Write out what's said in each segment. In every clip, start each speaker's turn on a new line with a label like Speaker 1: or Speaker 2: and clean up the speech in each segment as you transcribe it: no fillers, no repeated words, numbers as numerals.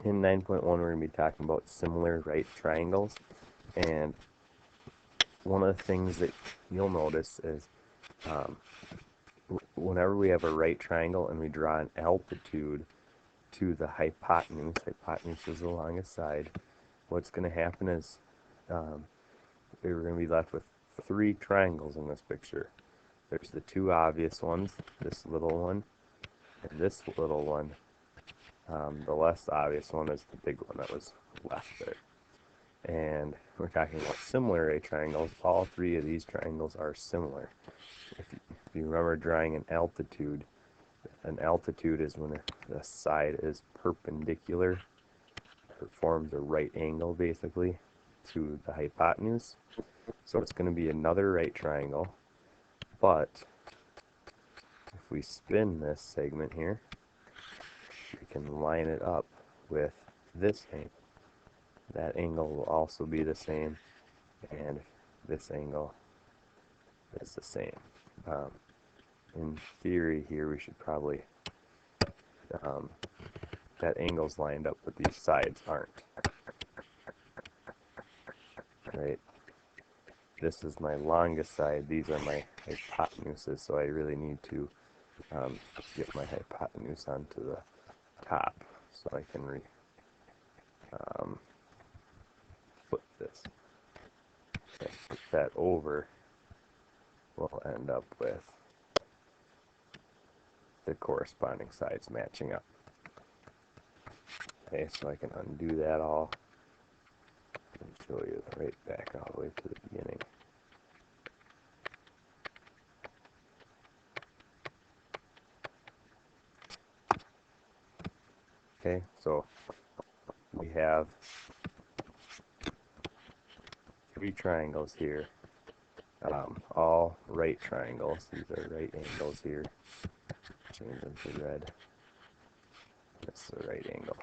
Speaker 1: In 9.1, we're going to be talking about similar right triangles, and one of the things that you'll notice is whenever we have a right triangle and we draw an altitude to the hypotenuse is the longest side, what's going to happen is we're going to be left with three triangles in this picture. There's the two obvious ones, this little one and this little one. The less obvious one is the big one that was left there. And we're talking about similar right triangles. All three of these triangles are similar. If you remember drawing an altitude is when the side is perpendicular, it forms a right angle basically to the hypotenuse. So it's going to be another right triangle, but if we spin this segment here, we can line it up with this angle. That angle will also be the same, and this angle is the same. In theory here, we should probably, that angle's lined up, but these sides aren't. Right? This is my longest side, these are my hypotenuses, so I really need to get my hypotenuse onto the top so I can flip this. Okay, flip that over, we'll end up with the corresponding sides matching up. Okay, so I can undo that all and show you right back all the way to the beginning. Okay, so we have three triangles here, all right triangles. These are right angles here. Change them to red. That's the right angle.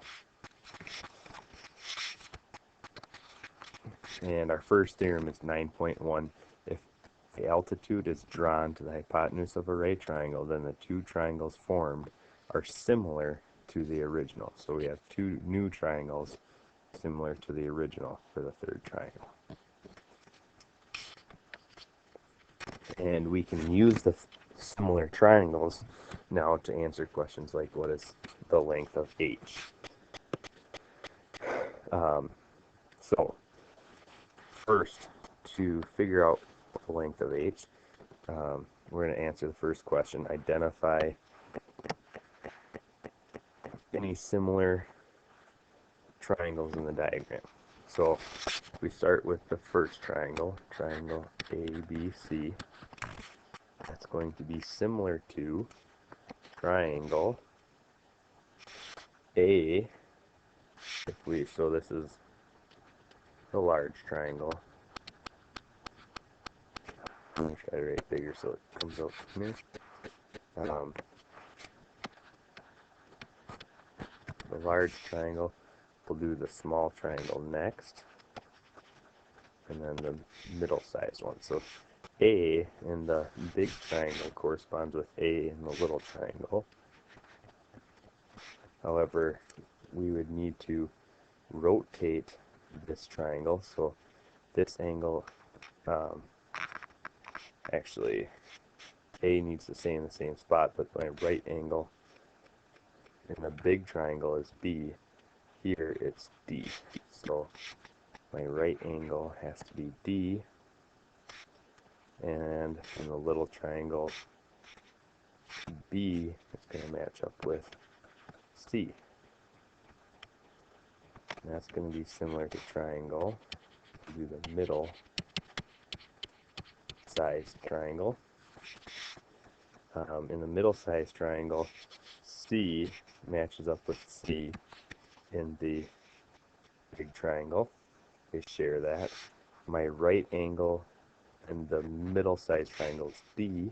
Speaker 1: And our first theorem is 9.1. If the altitude is drawn to the hypotenuse of a right triangle, then the two triangles formed are similar to the original. So we have two new triangles similar to the original for the third triangle. And we can use the similar triangles now to answer questions like, what is the length of H? So first, to figure out the length of H, we're going to answer the first question. Identify any similar triangles in the diagram. So we start with the first triangle, triangle ABC. That's going to be similar to triangle A. So this is the large triangle. Let me try to write bigger so it comes out from here. The large triangle, we'll do the small triangle next, and then the middle-sized one. So A in the big triangle corresponds with A in the little triangle. However, we would need to rotate this triangle, so this angle, actually A needs to stay in the same spot, but my right angle in the big triangle is B. Here it's D. So my right angle has to be D, and in the little triangle B is going to match up with C. And that's going to be similar to triangle. We'll do the middle sized triangle. In the middle sized triangle, C matches up with C in the big triangle. They share that. My right angle in the middle sized triangle is D,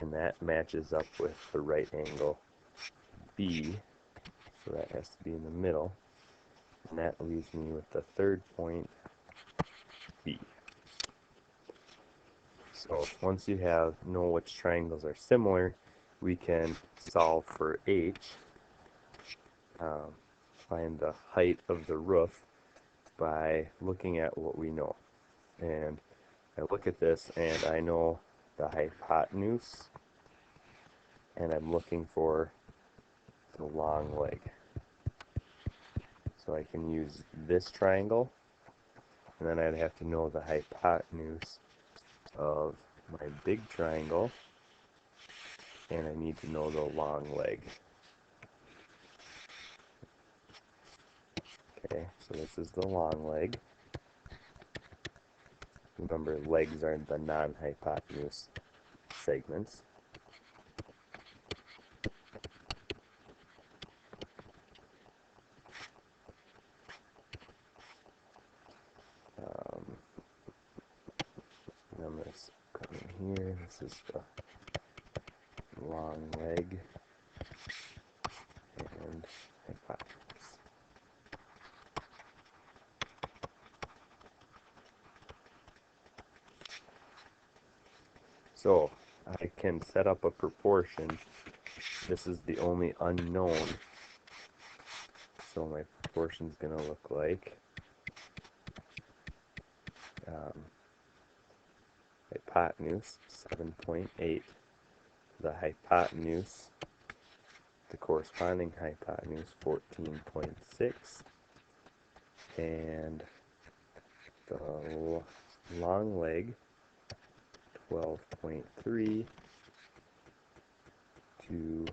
Speaker 1: and that matches up with the right angle B, so that has to be in the middle, and that leaves me with the third point, B. So once you know which triangles are similar, we can solve for H. find the height of the roof by looking at what we know. And I look at this and I know the hypotenuse, and I'm looking for the long leg. So I can use this triangle, and then I'd have to know the hypotenuse of my big triangle, and I need to know the long leg. Okay, so this is the long leg. Remember, legs are the non-hypotenuse segments. I'm going to come in here. This is the long leg and hypotenuse. So I can set up a proportion. This is the only unknown. So my proportion is going to look like hypotenuse 7.8, the hypotenuse, the corresponding hypotenuse 14.6, and the long leg 12.3 to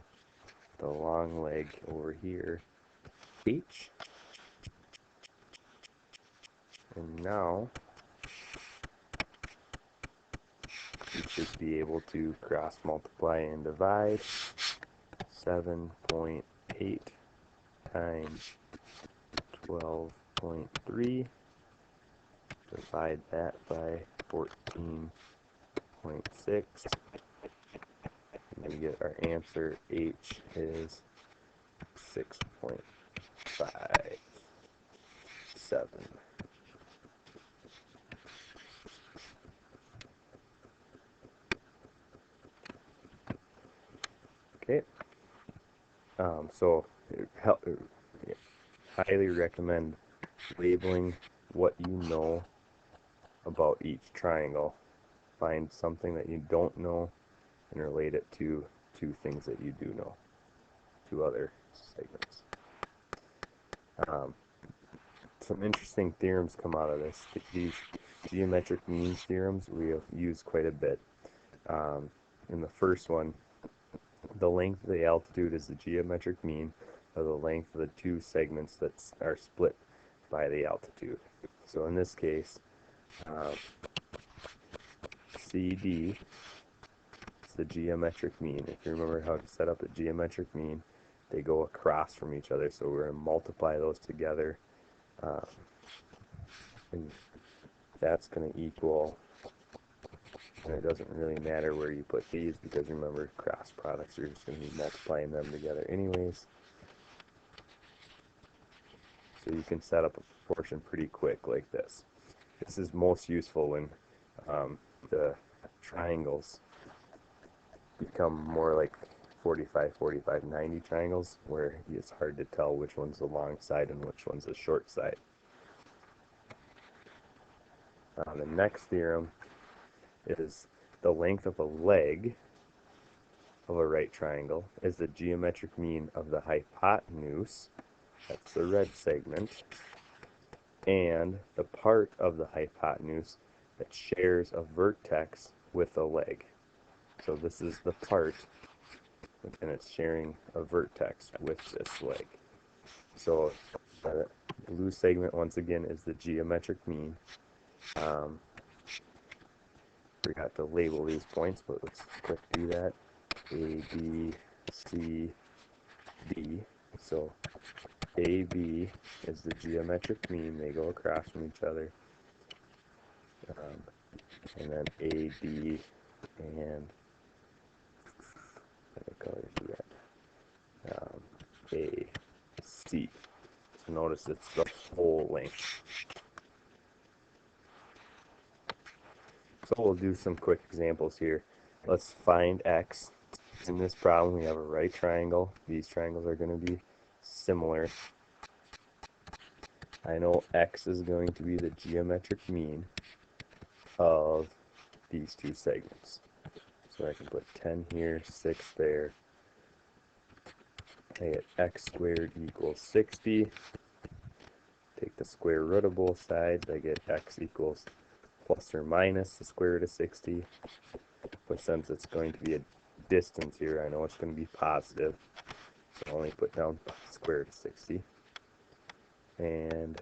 Speaker 1: the long leg over here h. And now you should be able to cross multiply and divide. 7.8 times 12.3, divide that by 14.6, and we get our answer. H is 6.57. Okay, so highly recommend labeling what you know about each triangle. Find something that you don't know and relate it to two things that you do know, two other segments. Some interesting theorems come out of this. These geometric mean theorems we have used quite a bit. In the first one, the length of the altitude is the geometric mean of the length of the two segments that are split by the altitude. So in this case, CD is the geometric mean. If you remember how to set up a geometric mean, they go across from each other. So we're going to multiply those together. And that's going to equal, and it doesn't really matter where you put these, because remember, cross products, you're just going to be multiplying them together anyways. So you can set up a proportion pretty quick like this. This is most useful when the triangles become more like 45, 45, 90 triangles, where it's hard to tell which one's the long side and which one's the short side. The next theorem is the length of a leg of a right triangle is the geometric mean of the hypotenuse, that's the red segment, and the part of the hypotenuse that shares a vertex with a leg. So this is the part, and it's sharing a vertex with this leg. So the blue segment, once again, is the geometric mean. Forgot to label these points, but let's quick do that. A, B, C, D. So AB is the geometric mean. They go across from each other. And then AD and what colors do that? AC. So notice it's the whole length. So we'll do some quick examples here. Let's find X. In this problem, we have a right triangle. These triangles are going to be similar. I know x is going to be the geometric mean of these two segments. So I can put 10 here, 6 there. I get x squared equals 60. Take the square root of both sides. I get x equals plus or minus the square root of 60. But since it's going to be a distance here, I know it's going to be positive. So I'll only put down square root of 60. And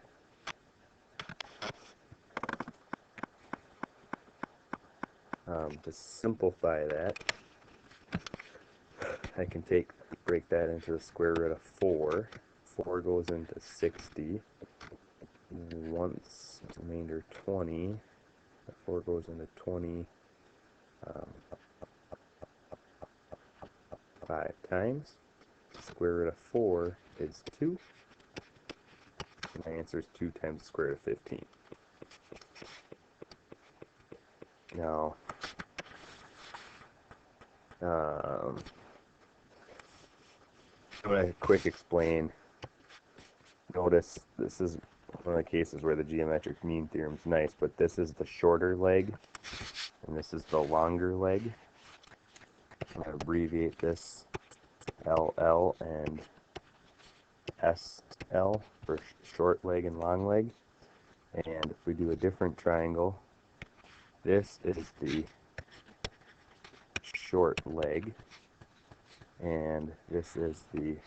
Speaker 1: to simplify that, I can break that into the square root of 4. 4 goes into 60. Once remainder 20. 4 goes into 20 5 times. Square root of 4 is 2. My answer is 2 times the square root of 15. Now, I'm going to quick explain. Notice this is one of the cases where the geometric mean theorem is nice, but this is the shorter leg, and this is the longer leg. I'm going to abbreviate this LL and SL for short leg and long leg. And if we do a different triangle, this is the short leg, and this is the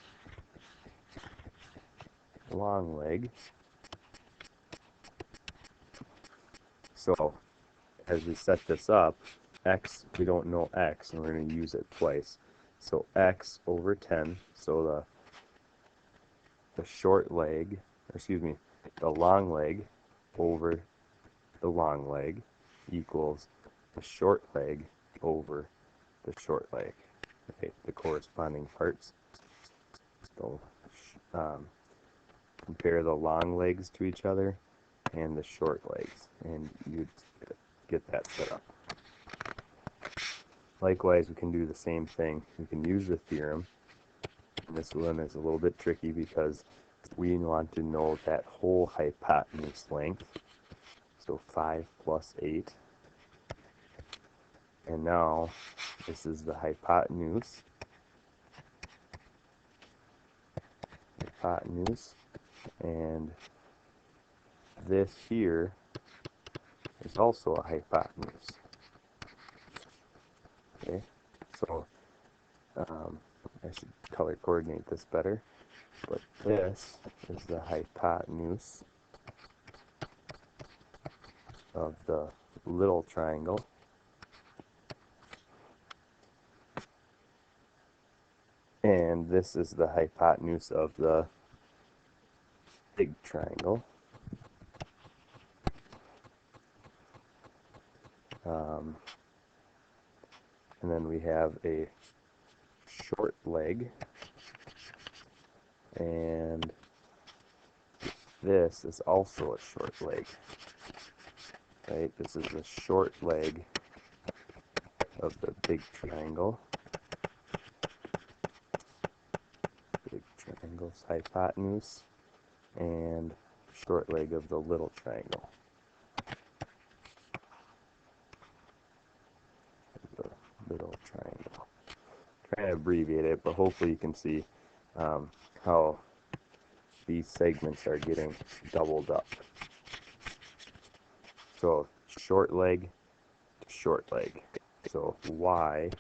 Speaker 1: long leg. So as we set this up, x, we don't know x, and we're going to use it twice. So x over 10, so the short leg, or excuse me, the long leg over the long leg equals the short leg over the short leg. Okay, the corresponding parts. So compare the long legs to each other and the short legs, and you'd get that set up. Likewise, we can do the same thing. We can use the theorem. And this one is a little bit tricky because we want to know that whole hypotenuse length. So 5 plus 8. And now this is the hypotenuse. And this here is also a hypotenuse. Okay, so I should color coordinate this better, but this is the hypotenuse of the little triangle, and this is the hypotenuse of the big triangle. And then we have a short leg, and this is also a short leg. Right? This is the short leg of the big triangle. Big triangle's hypotenuse, and short leg of the little triangle. The little triangle. Trying to abbreviate it, but hopefully you can see how these segments are getting doubled up. So short leg to short leg. So y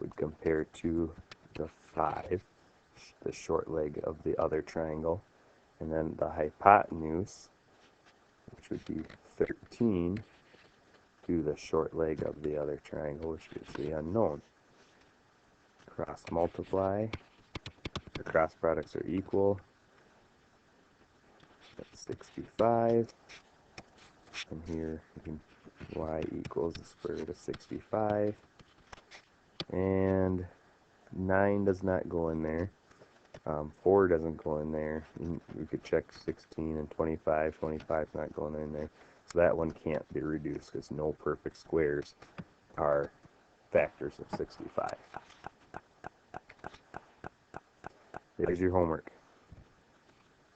Speaker 1: would compare to the 5, the short leg of the other triangle, and then the hypotenuse, which would be 13, to the short leg of the other triangle, which is the unknown. Cross multiply, the cross products are equal. That's 65, and here y equals the square root of 65, and 9 does not go in there. 4 doesn't go in there. We could check 16 and 25. 25 is not going in there. So that one can't be reduced because no perfect squares are factors of 65. There's your homework.